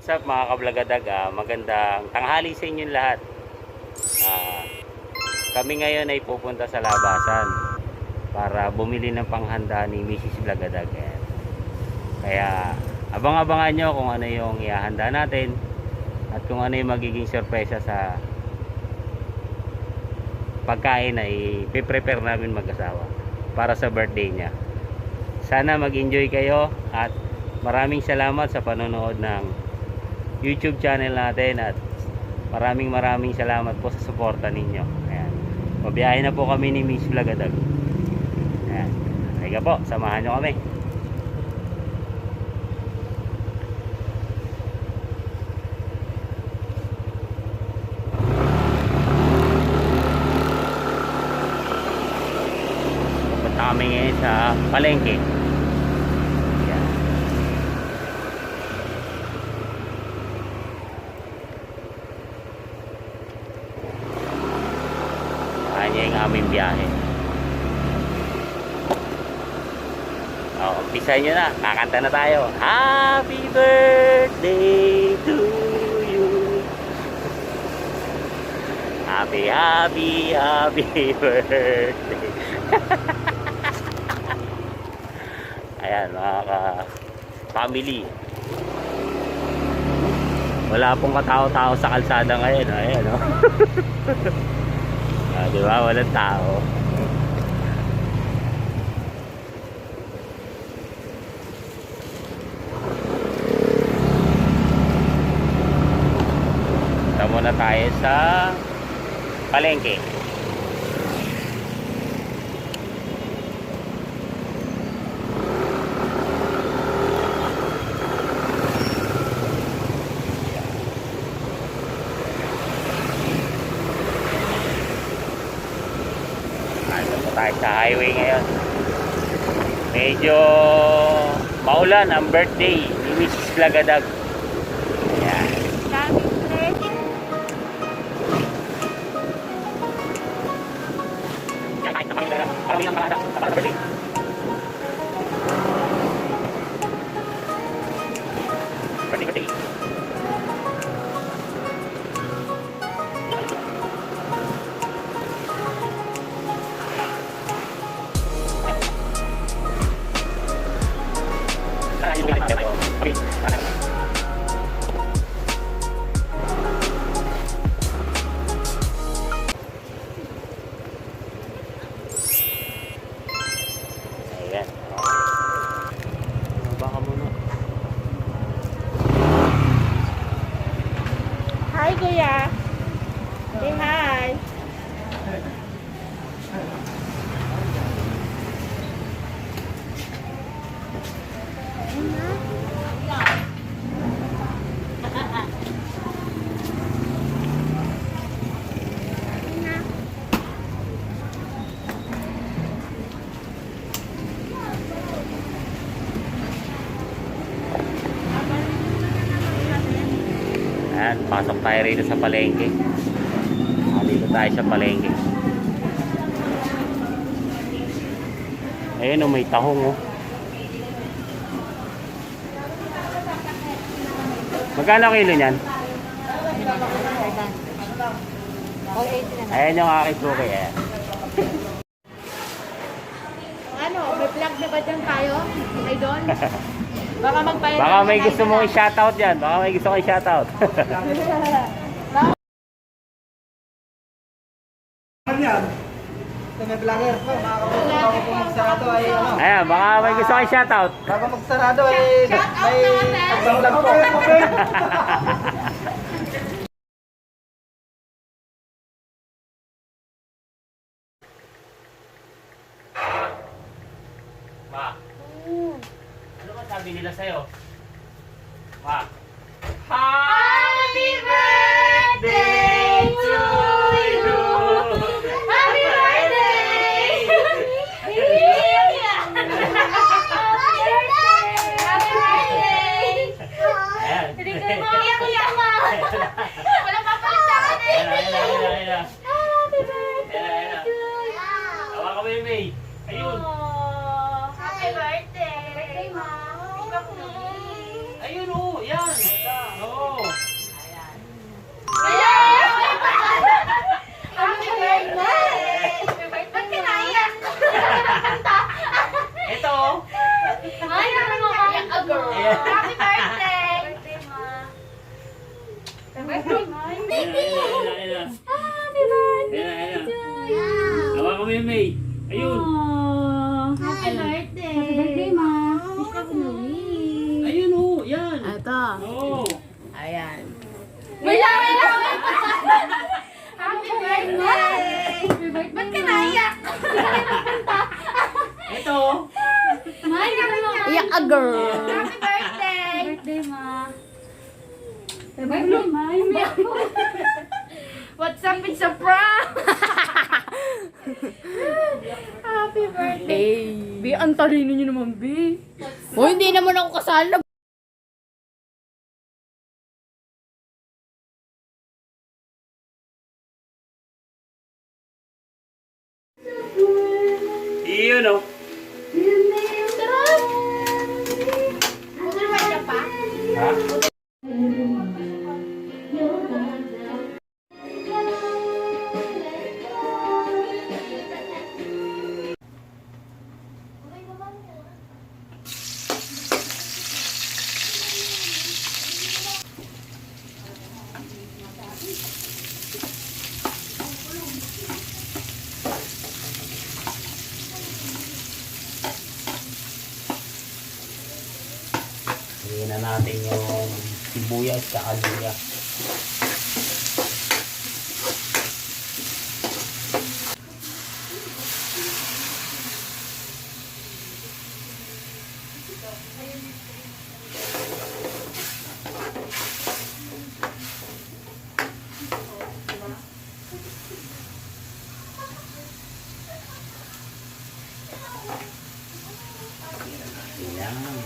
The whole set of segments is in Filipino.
What's up mga kablagadag, magandang tanghali sa inyong lahat. Kami ngayon ay pupunta sa labasan para bumili ng panghanda ni Mrs. Blagadag. Kaya abang-abangan nyo kung ano yung ihahanda natin at kung ano yung magiging sorpresa sa pagkain na i-prepare namin mag-asawa para sa birthday niya. Sana mag-enjoy kayo at maraming salamat sa panonood ng YouTube channel natin at maraming salamat po sa suporta ninyo. Ayan. Mabiyahe na po kami ni Miss Blagadag. Ayan. Halika po, samahan nyo kami. Pupunta kami ngayon sa palengke. Niya yung aming biyahe. Umpisa nyo na, kakanta na tayo. Happy birthday to you. Happy birthday. Ayan mga ka-family, wala pong katao-tao sa kalsada ngayon. Ayan o. Diba? Walang tao. Punta muna tayo sa palengke. Tayo sa highway ngayon. Medyo maulan ang birthday ni Mrs. Blagadag. Ayan. Birthday. Ayan. Baka muna. Hi, Kuya. Say hi. Ayan, pasok tayo rito sa palengke. Dito tayo sa palengke. Ayun o, may tahong o. Magkano kilo niyan? Ayan yung aking suki. Ayan. Ano, may plug na ba dyan tayo? Ay doon? Baka magpayad. Baka may gusto mong i-shoutout dyan. Baka may gusto kong i-shoutout. Yan. Ito may vlogger po, bago po magsarado ay ano. Ayan, baka may gusto kong i-shoutout. Bago magsarado ay may vlog po. Ma, ano ba sabi nila sa'yo? Ma, Happy birthday to you! Happy birthday! Happy birthday! Ayan. Iyak mo! Walang papalit sa akin eh! Ayan. Happy birthday Ayan. to you! Tawa ka, Meme. Ayun. Happy birthday! Birthday, Mom! Ayun, oh. Yan. Oo. May. Ayun. Happy birthday! Happy birthday, ma. Wish ka Chloe. Ayun oh, yan. Ito. Oo. Ayan. Wait lang, wait lang. Happy birthday! Happy birthday, Ba't ka naiyak? Ito. Ma, hindi ka na. Iyak a girl. Happy Happy birthday! birthday, ma. Happy birthday, ma. Umiyak mo. What's up? It's a prank! Happy birthday! Bi, ang talino nyo naman, Bi. Oh, hindi naman ako kasali. Iyon oh. Ano ba siya pa? Ha? Hingin na natin yung sibuyas sa luya. Yan.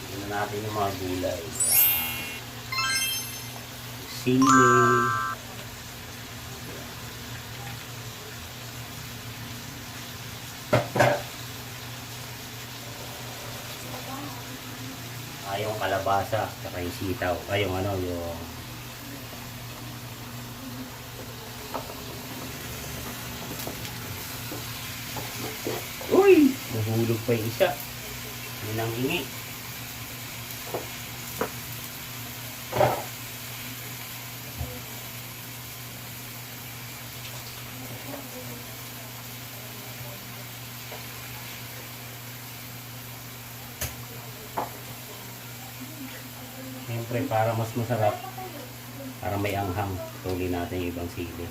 Tingnan natin yung mga gulay. Sili. Yung kalabasa, saka yung sitaw. Yung ano, yung uy! Nahulog pa yung isa. Yun ang hingi. Siyempre, para mas masarap, para may anghang, tuli natin yung ibang sili.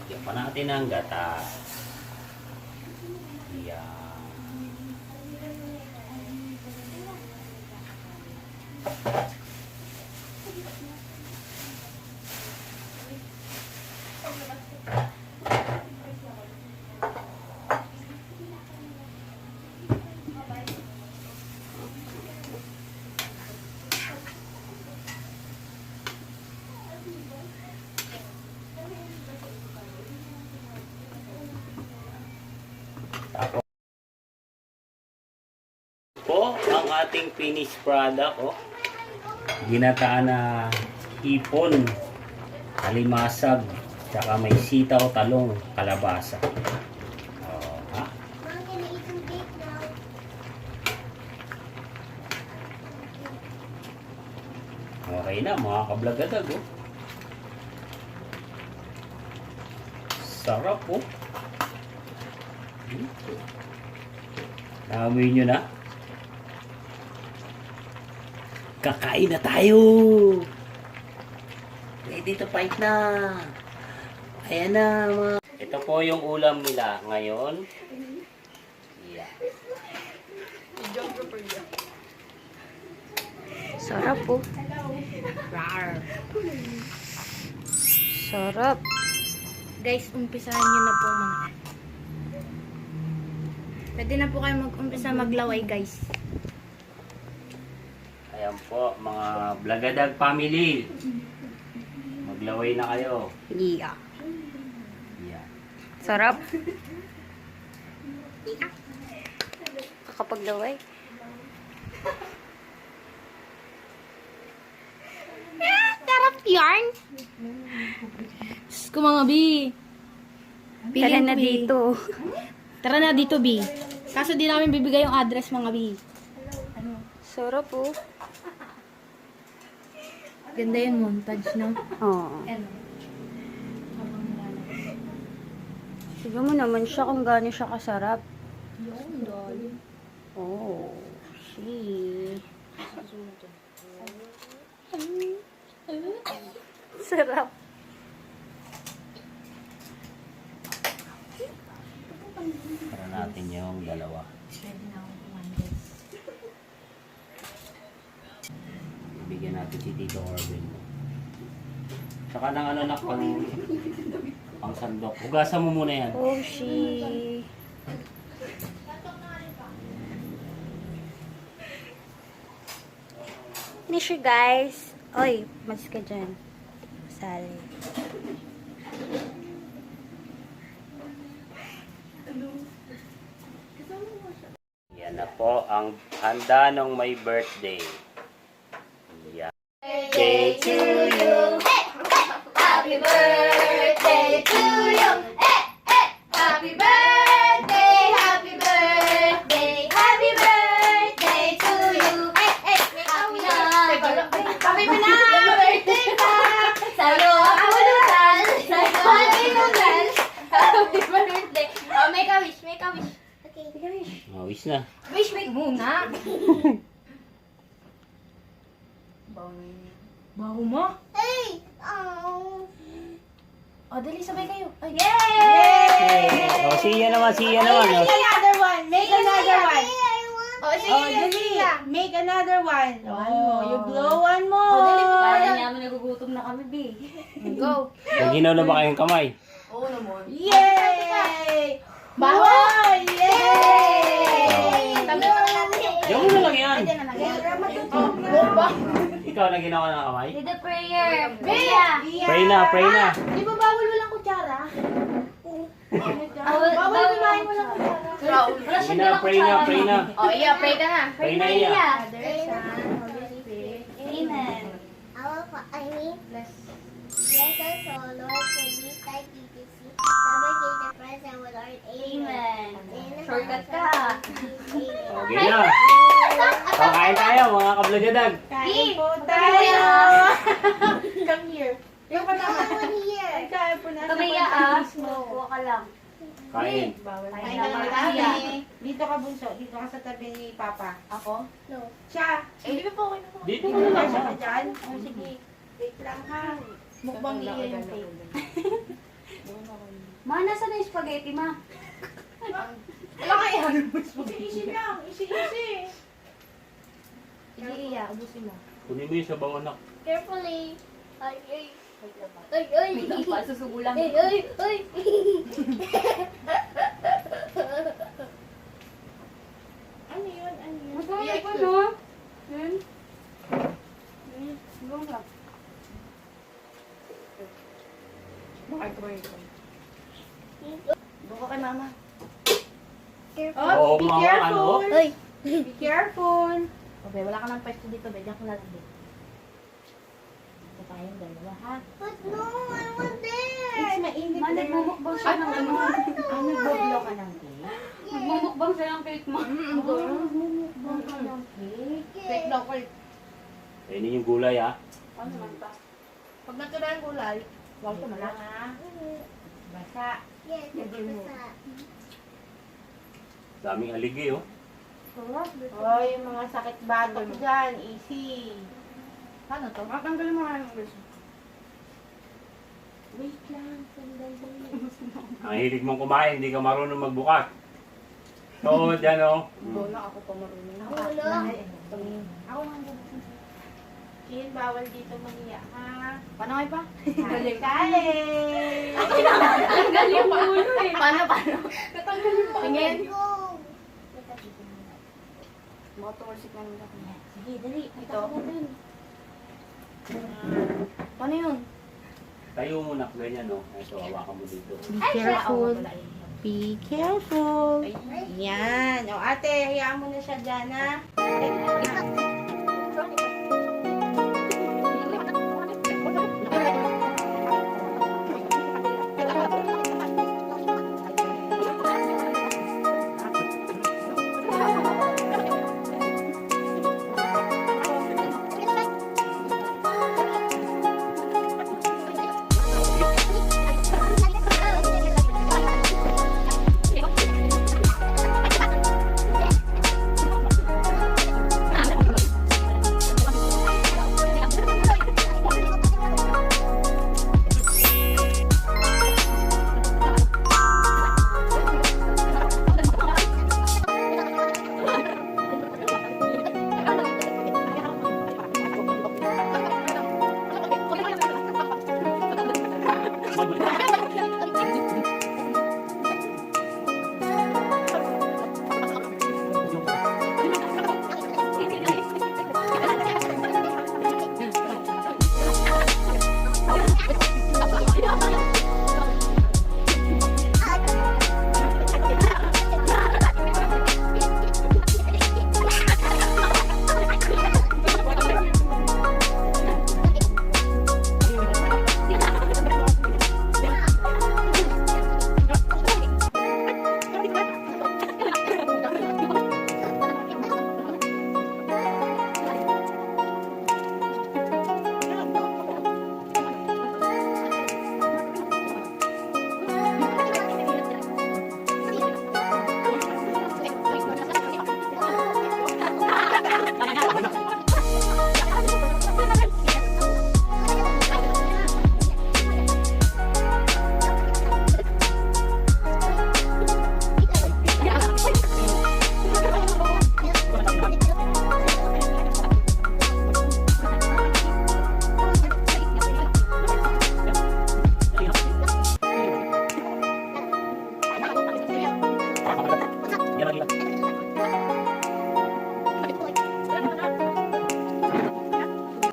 Lagyan pa natin ang gata. Yan. Tapos po ang ating finished product, oh. Ginataan na hipon, alimasag, tsaka may sitaw, talong, kalabasa. Oh, ha? Okay na, mga kablagadag, oh. Sarap, oh. Naamoy nyo na? Kakain na tayo! Ready to fight na! Ayan na, mga... Ito po yung ulam nila ngayon. Yeah. Sarap po. Sarap. Guys, umpisahan nyo na po mga. Pwede na po kayo mag-umpisa maglaway, guys. Ayan po, mga Blagadag family. Maglaway na kayo. Yeah. Yeah. Sarap. Kakapaglaway. Sarap yarn! Diyos ko mga bi. Tara na ko, Bi. dito. Tara na dito, bi. Kaso di namin bibigay yung address, mga bi. Sarap po. Ganda yung montage, no? Oo. Ano? Sige mo naman siya kung gaano siya kasarap. Yung dali. Oh, see. Sarap. Para natin yung dalawa. Pwede na akong kumain, guys. Bigyan natin si Tito Corbin. Saka ng ano na pang sandok. Hugasan mo muna yan. Oh, she. Finish you guys. Oy, mas ka dyan. Sali. Yan na po ang handa ng may birthday. Yan. Birthday to you. Happy birthday to you. Happy birthday, happy birthday, happy birthday to you. Happy na birthday ka. Sa'yo ang kabuluhan, sa'yo ang inulan. Happy birthday. Oh, make a wish, make a wish. Okay, make a wish. Mawis na. Wish, make muna. Baho mo? Hey! Oh! O, dali, sabay kayo. Ay. Yay! O, siya naman, siya naman. O. Another one. Make another one. I want O, sige, Oh, dali. Make another one. One more. You blow one O, more. dali, Kaya namin nagugutom na kami, Bi. Go. Naginaw na ba kayong kamay? Oo naman. Yay! Baho! Wow! Yay! Tabi mo na natin. Diyan mo na lang yan. Bomba. Ikaw na ginawa ng kamay? Did the prayer. Bea! Pray na, pray na. Di ba bawal walang kutsara? Bawal kumain walang kutsara. Wala Sige na, pray na, pray na. O, iya, pray ka na. Pray na iya. Father, Son, Holy Spirit. Amen. I mean, bless us, O Lord, for these thy DTC. Celebrate the present with our Amen. Amen. Shortcut ka. Okay na. O, kain tayo, mga kablagadag. Kain po tayo. Come here. Yung ka naman. here. Kain po natin. Tumaya ah. Kuha ka lang. Kain. Kain na kami. Dito ka bunso. Dito ka sa tabi ni Papa. Ako? No. Siya. Eh, di ba po okay na po? Dito Dito mo ka na siya lang. ka dyan. O sige. Wait lang ha. Mukbang iyan yung cake. Ma, nasa na yung spaghetti, ma? Wala kaya. Easy lang. Easy. Sige, iya. Ubusin mo. Kunin mo yung sabaw, anak. Carefully. Ay, ay. Ay, ay. Susubo lang. Ay, ay, ay. Ano yun? Ano yun? Masarap pa, no? Yun. Sigong lang. Doon ka kay mama. Oh, be Oo, mga careful. ano? Ay. Be careful. Okay, wala ka ng pwesto dito. Diyan ka na lang dito. Ito tayong dalawa, ha? But no, I want It's there. mainit Ma, na. nagmumukbang siya ng ano. Ano, boblo ka ng cake? Nagmumukbang siya ng cake, ma. Mukbang ka ng cake. Cake daw, cake. Kainin yung gulay, ha. Ano naman pa? Pag natira yung kulay, wag ko na. Basa. Yes, it's Daming aligi, oh. Oh, yung mga sakit batok dyan, easy. Paano to? Tanggalin mo nga yung beso. Wait lang, sandali. Ang hilig mong kumain, hindi ka marunong magbukas. So, dyan, oh. Bola ako pa marunong. Ulo. Ako nga. Kin, bawal dito maniya, ha? Paano nga pa? Kali! Natanggal yung ulo eh. Paano? Natanggal yung tingin. Go. Motor signal nila. Sige, dali. Ito. Paano yun? Tayo muna, ganyan, oh. Ito, hawakan mo dito. Be careful. Be careful. Ay. Yan. O ate, hayaan mo na siya dyan, ha?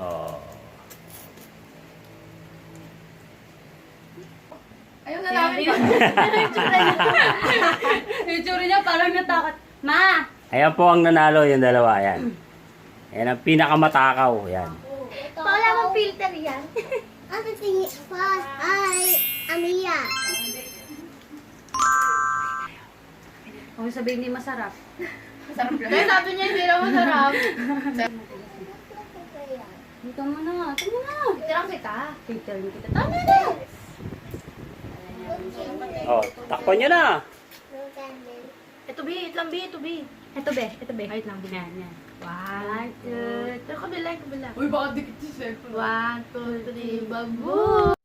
Oh. Ayun na namin. Yung tsura niya parang natakot. Ma! Ayan po ang nanalo, yung dalawa. Ayan. Ayan ang pinakamatakaw. Ayan. Wala mong filter yan. Ano tingin pa? Ay, Amia. Kung sabihin hindi masarap. Kaya sabi niya hindi lang masarap. Dito mo na. Ito mo na. Tirang kita. Filter mo kita. Tama na. Oh, takpan nyo na. Ito B, itlang B, ito B. Ito be. Ito be. Wait lang, B. Yan, yan. 1, 2, ito kabila, kabila. Uy, baka dikit si cellphone. 1, 2, 3, babu!